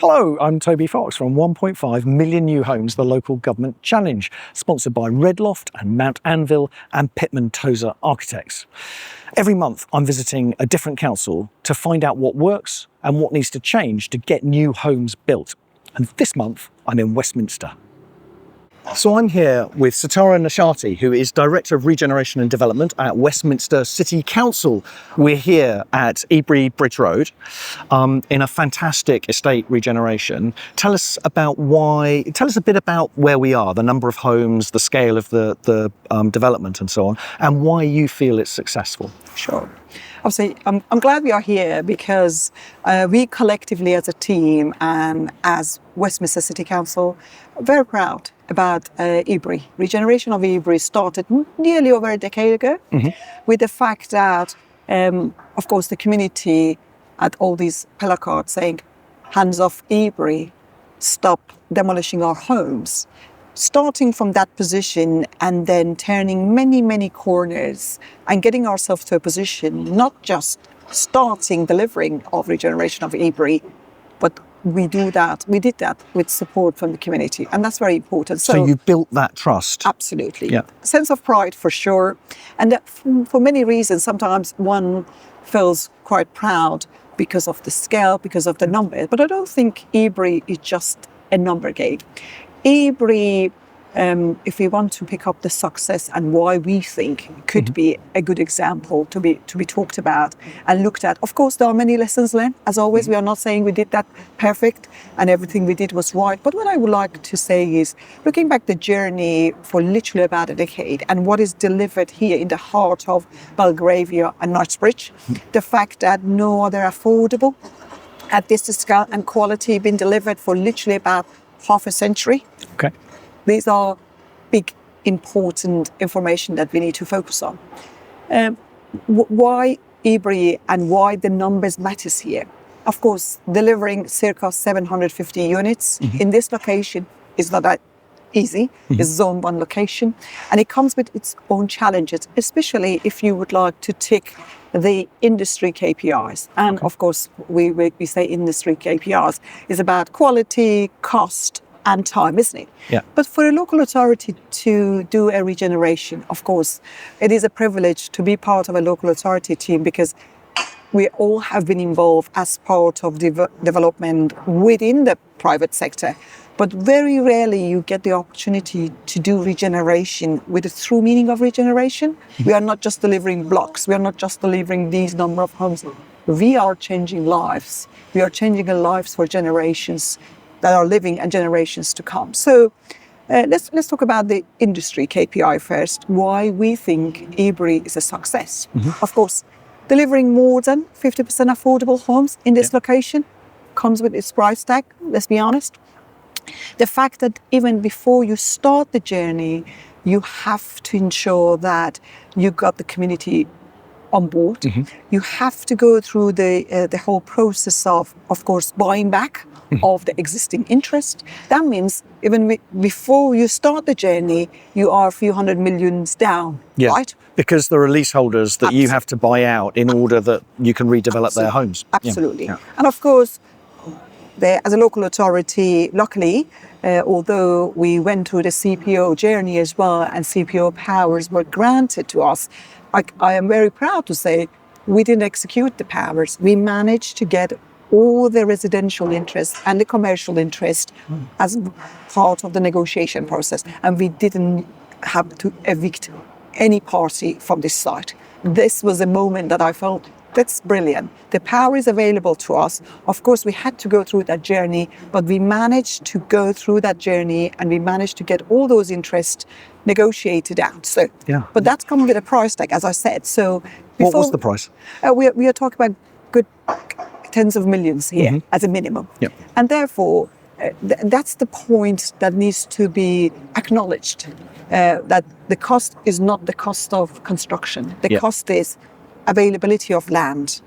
Hello, I'm Toby Fox from 1.5 Million New Homes, the Local Government Challenge, sponsored by Redloft and Mount Anvil and Pitman Tozer Architects. Every month I'm visiting a different council to find out what works and what needs to change to get new homes built. And this month I'm in Westminster. So I'm here with Setareh Neshati, who is Director of Regeneration and Development at Westminster City Council. We're here at Ebury Bridge Road in a fantastic estate regeneration. Tell us a bit about where we are, the number of homes, the scale of the development and so on, and why you feel it's successful. Sure. Obviously, I'm glad we are here because we collectively as a team and as Westminster City Council are very proud about Ebury. Regeneration of Ebury started nearly over a decade ago with the fact that, of course, the community had all these placards saying, hands off Ebury, stop demolishing our homes. Starting from that position and then turning many, many corners and getting ourselves to a position, not just delivering of regeneration of Ebury, but we did that with support from the community. And that's very important. So you built that trust? Absolutely. Yeah. A sense of pride for sure. And that for many reasons, sometimes one feels quite proud because of the scale, because of the numbers. But I don't think Ebury is just a number game. Ebury, if we want to pick up the success and why we think could be a good example to be talked about and looked at. Of course, there are many lessons learned. As always, we are not saying we did that perfect and everything we did was right. But what I would like to say is, looking back the journey for literally about a decade and what is delivered here in the heart of Belgravia and Knightsbridge, the fact that no other affordable at this scale and quality been delivered for literally about half a century. Okay. These are big, important information that we need to focus on. Why Ebury and why the numbers matters here? Of course, delivering circa 750 units in this location is not that easy. It's zone 1 location. And it comes with its own challenges, especially if you would like to tick the industry KPIs. And of course, we say industry KPIs is about quality, cost, and time, isn't it? Yeah. But for a local authority to do a regeneration, of course, it is a privilege to be part of a local authority team because we all have been involved as part of development within the private sector. But very rarely you get the opportunity to do regeneration with the true meaning of regeneration. We are not just delivering blocks. We are not just delivering these number of homes. We are changing lives. We are changing lives for generations that are living and generations to come. So let's talk about the industry KPI first, why we think Ebury is a success. Of course, delivering more than 50% affordable homes in this location comes with its price tag, let's be honest. The fact that even before you start the journey, you have to ensure that you got the community on board. You have to go through the whole process of course, buying back of the existing interest. That means even before you start the journey, you are a few hundred millions down, right? Because there are leaseholders that you have to buy out in order that you can redevelop their homes. Absolutely. Yeah. And of course, as a local authority, luckily, although we went through the CPO journey as well and CPO powers were granted to us, I am very proud to say we didn't execute the powers. We managed to get all the residential interest and the commercial interest as part of the negotiation process. And we didn't have to evict any party from this site. This was a moment that I felt, that's brilliant. The power is available to us. Of course, we had to go through that journey, but we managed to go through that journey and we managed to get all those interests negotiated out. So, but that's coming with a price tag, as I said. So, what was the price? We are talking about good tens of millions here as a minimum. And therefore, that's the point that needs to be acknowledged, that the cost is not the cost of construction. The cost is availability of land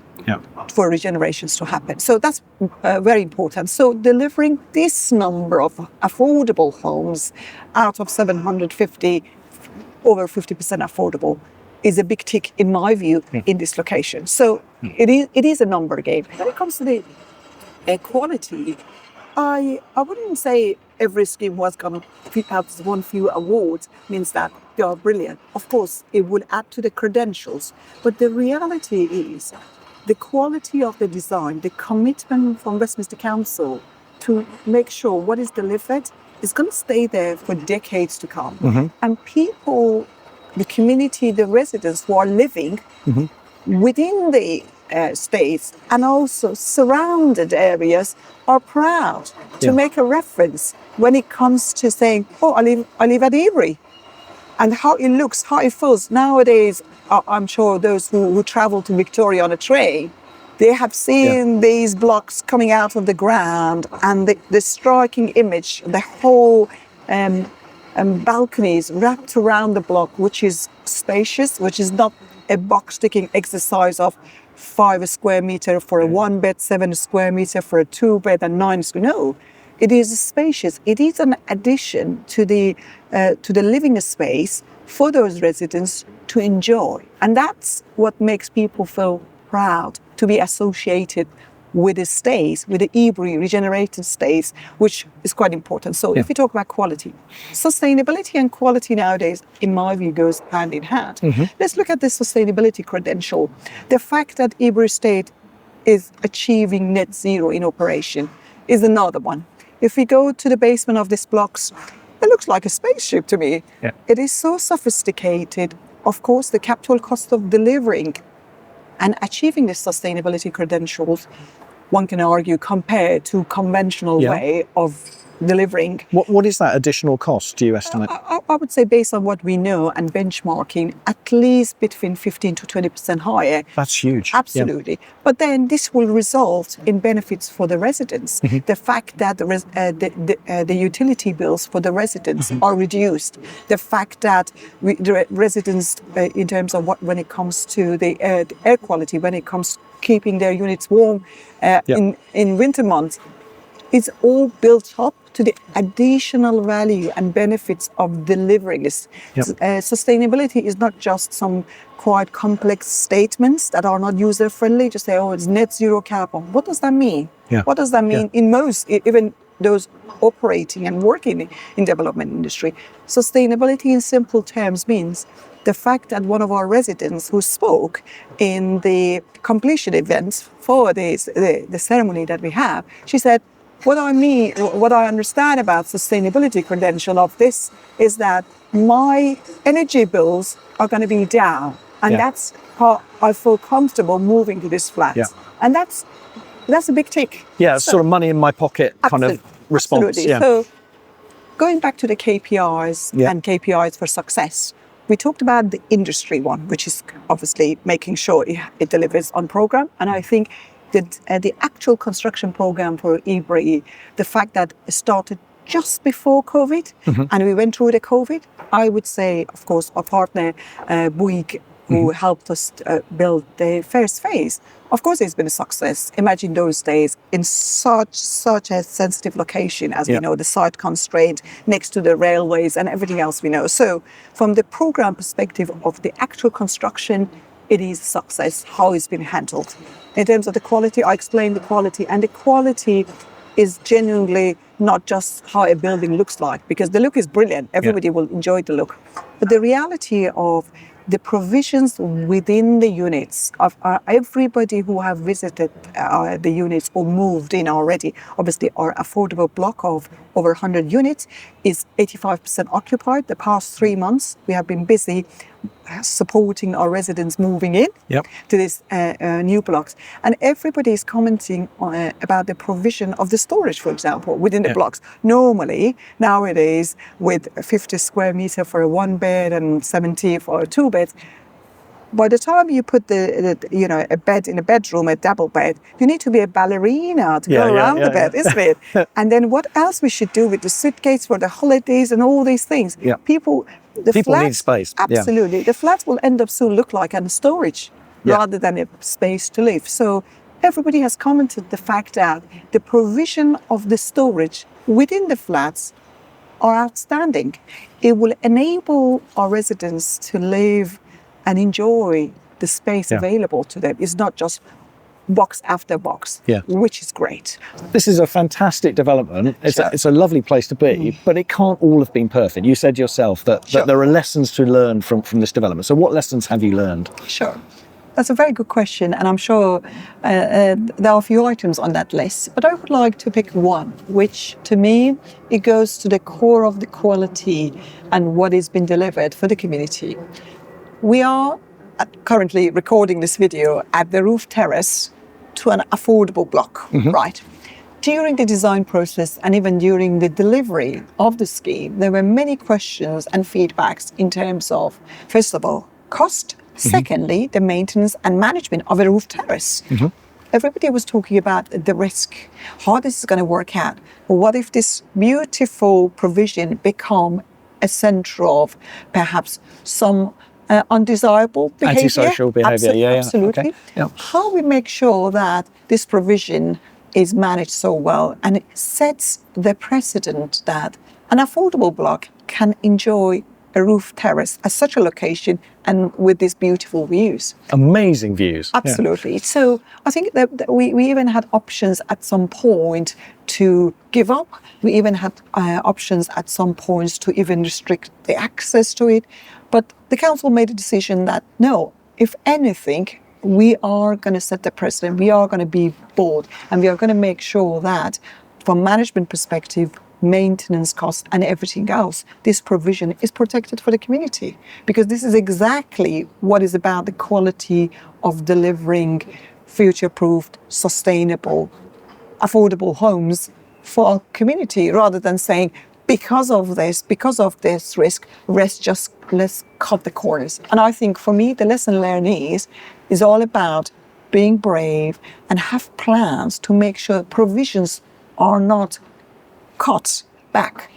for regenerations to happen. So that's very important. So delivering this number of affordable homes out of 750, over 50% affordable, is a big tick in my view in this location. So it is a number game. When it comes to the quality, I wouldn't say every scheme was going to have won few awards means that they are brilliant. Of course, it will add to the credentials, but the reality is the quality of the design, the commitment from Westminster Council to make sure what is delivered is going to stay there for decades to come. And people, the community, the residents who are living within the states and also surrounded areas are proud to make a reference when it comes to saying, oh, I live at Ebury. And how it looks, how it feels. Nowadays, I'm sure those who travel to Victoria on a train, they have seen these blocks coming out of the ground and the striking image, the whole balconies wrapped around the block, which is spacious, which is not a box ticking exercise of 5 square meter for a 1 bed, 7 square meter for a 2 bed and 9 square. No, it is spacious. It is an addition to the living space for those residents to enjoy. And that's what makes people feel proud to be associated with the stays, with the Ebury regenerated stays, which is quite important. So if we talk about quality, sustainability and quality nowadays, in my view, goes hand in hand. Let's look at the sustainability credential. The fact that Ebury Estate is achieving net zero in operation is another one. If we go to the basement of these blocks, it looks like a spaceship to me. It is so sophisticated. Of course, the capital cost of delivering and achieving the sustainability credentials, one can argue, compared to conventional way of delivering. What is that additional cost, do you estimate? I would say based on what we know and benchmarking, at least between 15 to 20% higher. That's huge. Absolutely. But then this will result in benefits for the residents. The fact that the utility bills for the residents are reduced. The fact that the residents, in terms of when it comes to the air quality, when it comes to keeping their units warm in winter months, it's all built up to the additional value and benefits of delivering this. Sustainability is not just some quite complex statements that are not user-friendly. Just say, oh, it's net zero carbon. What does that mean? What does that mean in most, even those operating and working in development industry? Sustainability in simple terms means the fact that one of our residents who spoke in the completion events for the ceremony that we have, she said, what I understand about sustainability credential of this is that my energy bills are going to be down. And that's how I feel comfortable moving to this flat. And that's a big tick. Yeah, it's sort of money in my pocket kind of response. Absolutely. So going back to the KPIs and KPIs for success, we talked about the industry one, which is obviously making sure it delivers on program. And I think the actual construction program for Ebury, the fact that it started just before COVID and we went through the COVID, I would say, of course, our partner, Bouygues, who helped us build the first phase, of course, it's been a success. Imagine those days in such a sensitive location, as we know, the site constraint next to the railways and everything else we know. So from the program perspective of the actual construction, it is a success, how it's been handled. In terms of the quality, I explained the quality, and the quality is genuinely not just how a building looks like, because the look is brilliant. Everybody will enjoy the look. But the reality of the provisions within the units of everybody who have visited the units or moved in already, obviously our affordable block of over 100 units is 85% occupied. The past 3 months, we have been busy supporting our residents moving in to these new blocks. And everybody is commenting about the provision of the storage, for example, within the blocks. Normally, nowadays, with 50 square meter for a 1 bed and 70 for a 2 bed, by the time you put a bed in a bedroom, a double bed, you need to be a ballerina to go around the bed, isn't it? And then what else we should do with the suitcase for the holidays and all these things? People need space. Absolutely. The flats will end up soon look like a storage rather than a space to live. So everybody has commented the fact that the provision of the storage within the flats are outstanding. It will enable our residents to live and enjoy the space available to them. It's not just box after box, which is great. This is a fantastic development. It's a lovely place to be, but it can't all have been perfect. You said yourself that there are lessons to learn from this development. So what lessons have you learned? Sure. That's a very good question, and I'm sure there are a few items on that list, but I would like to pick one, which to me, it goes to the core of the quality and what is being delivered for the community. We are currently recording this video at the roof terrace to an affordable block, right? During the design process and even during the delivery of the scheme, there were many questions and feedbacks in terms of, first of all, cost. Secondly, the maintenance and management of a roof terrace. Everybody was talking about the risk, how this is going to work out. What if this beautiful provision become a center of perhaps some undesirable behavior? Antisocial behavior, absolutely. Okay. How we make sure that this provision is managed so well, and it sets the precedent that an affordable block can enjoy a roof terrace at such a location and with these beautiful views. Amazing views. Absolutely. So I think that we even had options at some point to give up. We even had options at some points to even restrict the access to it. But the council made a decision that no, if anything, we are going to set the precedent, we are going to be bold, and we are going to make sure that from management perspective, maintenance costs and everything else, this provision is protected for the community, because this is exactly what is about the quality of delivering future-proofed, sustainable, affordable homes for our community, rather than saying, because of this risk, let's cut the corners. And I think for me, the lesson learned is all about being brave and have plans to make sure provisions are not cut back,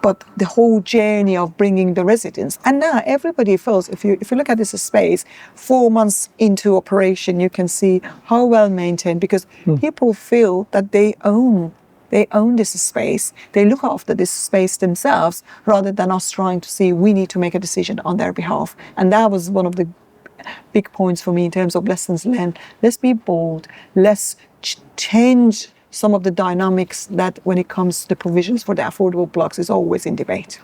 but the whole journey of bringing the residents. And now everybody feels, if you look at this space, 4 months into operation, you can see how well maintained, because people feel that they own this space. They look after this space themselves, rather than us trying to see, we need to make a decision on their behalf. And that was one of the big points for me in terms of lessons learned. Let's be bold. Let's change some of the dynamics that, when it comes to the provisions for the affordable blocks, is always in debate.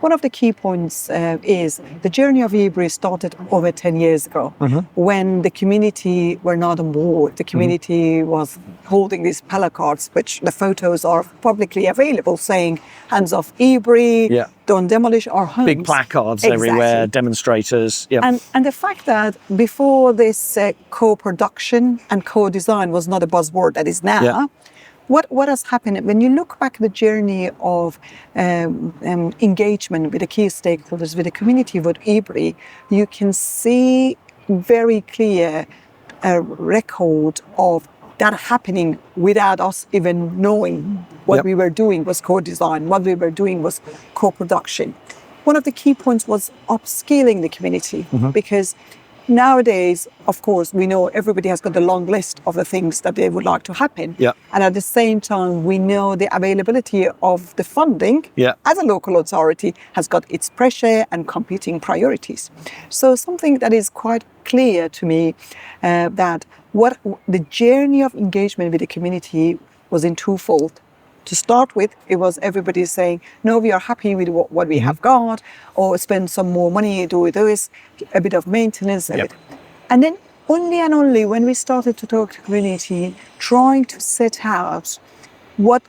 One of the key points is the journey of Ebury started over 10 years ago, when the community were not on board. The community was holding these placards, which the photos are publicly available, saying, hands off Ebury, don't demolish our homes. Big placards everywhere, demonstrators. And the fact that before this co-production and co-design was not a buzzword that is now, what has happened when you look back at the journey of engagement with the key stakeholders, with the community, with Ebury, you can see very clear record of that happening without us even knowing what we were doing was co-design, what we were doing was co-production. One of the key points was upskilling the community, because nowadays, of course, we know everybody has got a long list of the things that they would like to happen. And at the same time, we know the availability of the funding as a local authority has got its pressure and competing priorities. So something that is quite clear to me, that what the journey of engagement with the community was in twofold. To start with, it was everybody saying, no, we are happy with what we have got, or spend some more money, do this, a bit of maintenance. And then only and only when we started to talk to the community, trying to set out what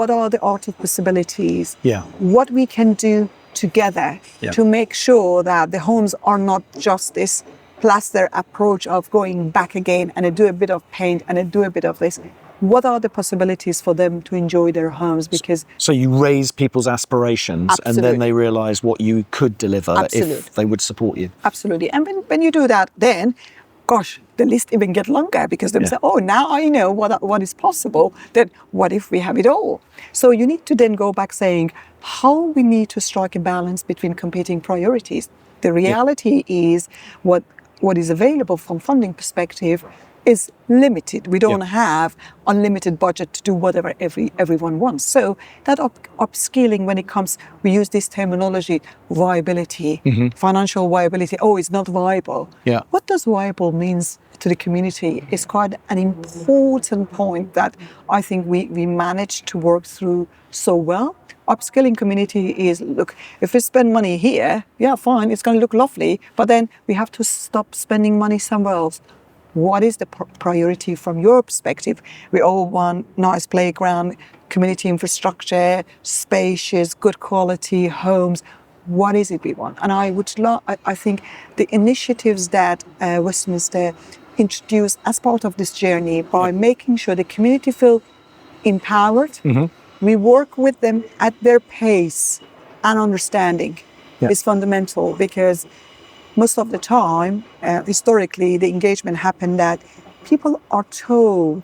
are the art of possibilities, what we can do together to make sure that the homes are not just this plaster approach of going back again and do a bit of paint and do a bit of this. What are the possibilities for them to enjoy their homes? Because so you raise people's aspirations, and then they realise what you could deliver if they would support you. Absolutely. And when you do that, then, gosh, the list even get longer, because they say, oh, now I know what is possible. Then what if we have it all? So you need to then go back saying how we need to strike a balance between competing priorities. The reality is what is available from funding perspective is limited. We don't have unlimited budget to do whatever everyone wants. So that upskilling, when it comes, we use this terminology, viability, financial viability. Oh, it's not viable. Yeah. What does viable means to the community is quite an important point that I think we managed to work through so well. Upskilling community is, look, if we spend money here, yeah, fine, it's going to look lovely, but then we have to stop spending money somewhere else. What is the priority from your perspective? We all want nice playground, community infrastructure, spacious, good quality homes. What is it we want? And I think the initiatives that Westminster introduced as part of this journey by making sure the community feel empowered, we work with them at their pace and understanding is fundamental, because most of the time, historically, the engagement happened that people are told,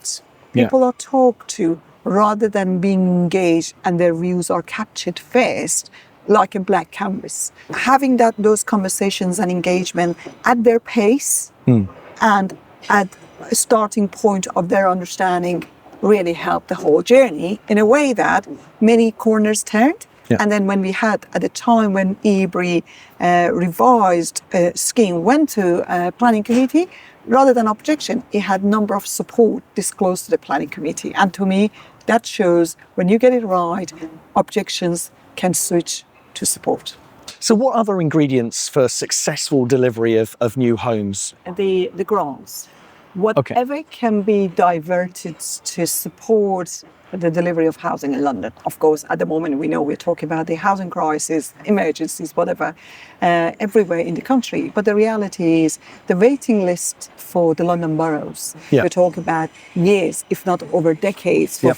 people are talked to, rather than being engaged, and their views are captured first, like a blank canvas. Having those conversations and engagement at their pace and at a starting point of their understanding really helped the whole journey in a way that many corners turned. And then when we had, at the time when Ebury revised scheme went to planning committee, rather than objection, it had number of support disclosed to the planning committee. And to me, that shows when you get it right, objections can switch to support. So what other ingredients for successful delivery of new homes? The grants. Whatever can be diverted to support the delivery of housing in London. Of course, at the moment, we know we're talking about the housing crisis, emergencies, whatever, everywhere in the country. But the reality is the waiting list for the London boroughs, we're talking about years, if not over decades, for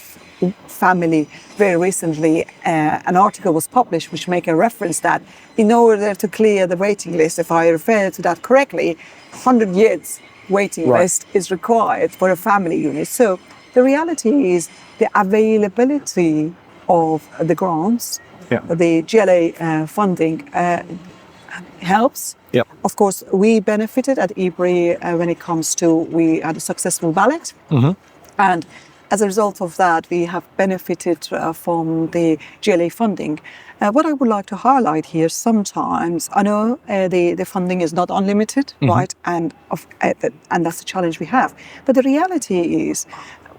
family. Very recently, an article was published which make a reference that in order to clear the waiting list, if I refer to that correctly, 100 years waiting list is required for a family unit. So the reality is the availability of the grants, the GLA funding helps. Of course, we benefited at Ebury when it comes to, we had a successful ballot. And as a result of that, we have benefited from the GLA funding. What I would like to highlight here, sometimes, I know the funding is not unlimited, right? And that's the challenge we have. But the reality is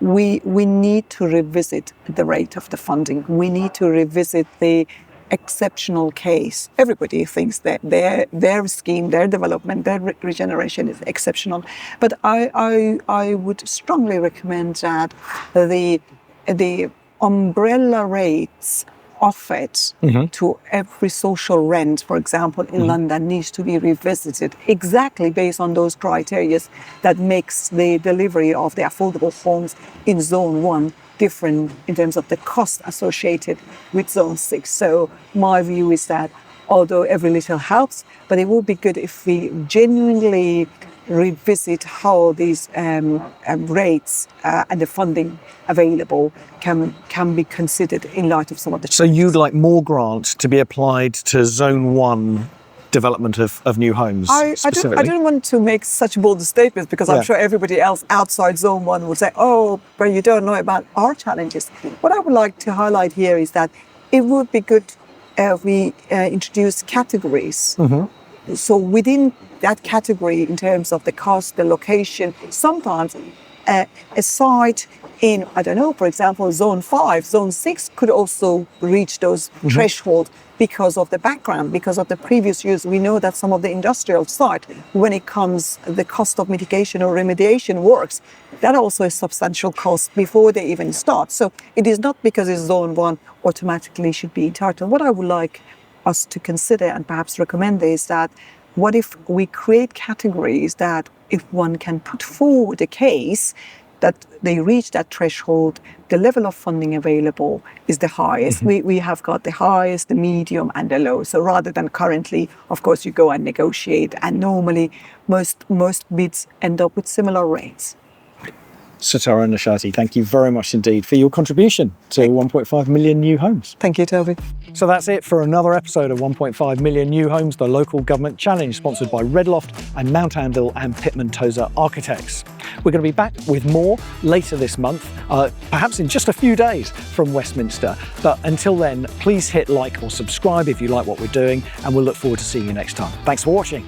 we need to revisit the rate of the funding. We need to revisit the exceptional case. Everybody thinks that their scheme, their development, their regeneration is exceptional. But I would strongly recommend that the umbrella rates offered to every social rent, for example, in London, needs to be revisited exactly based on those criteria that makes the delivery of the affordable homes in Zone 1 different in terms of the cost associated with Zone 6. So my view is that although every little helps, but it would be good if we genuinely revisit how these rates and the funding available can be considered in light of some of the So you'd like more grants to be applied to Zone 1 development of new homes specifically? I don't want to make such bold statements, because I'm sure everybody else outside Zone 1 will say, oh, but you don't know about our challenges. What I would like to highlight here is that it would be good if we introduce categories. So within that category, in terms of the cost, the location, sometimes a site in, I don't know, for example, Zone 5, Zone 6 could also reach those thresholds because of the background, because of the previous use. We know that some of the industrial site, when it comes the cost of mitigation or remediation works, that also is substantial cost before they even start. So it is not because it's Zone 1 automatically should be entitled. What I would like us to consider and perhaps recommend is that what if we create categories that if one can put forward a case that they reach that threshold, the level of funding available is the highest. We have got the highest, the medium and the low. So rather than currently, of course, you go and negotiate, and normally most bids end up with similar rates. Setareh Neshati, thank you very much indeed for your contribution to 1.5 million new homes. Thank you, Toby. So that's it for another episode of 1.5 Million New Homes, the Local Government Challenge, sponsored by Redloft and Mount Anvil and Pitman Tozer Architects. We're going to be back with more later this month, perhaps in just a few days from Westminster. But until then, please hit like or subscribe if you like what we're doing, and we'll look forward to seeing you next time. Thanks for watching.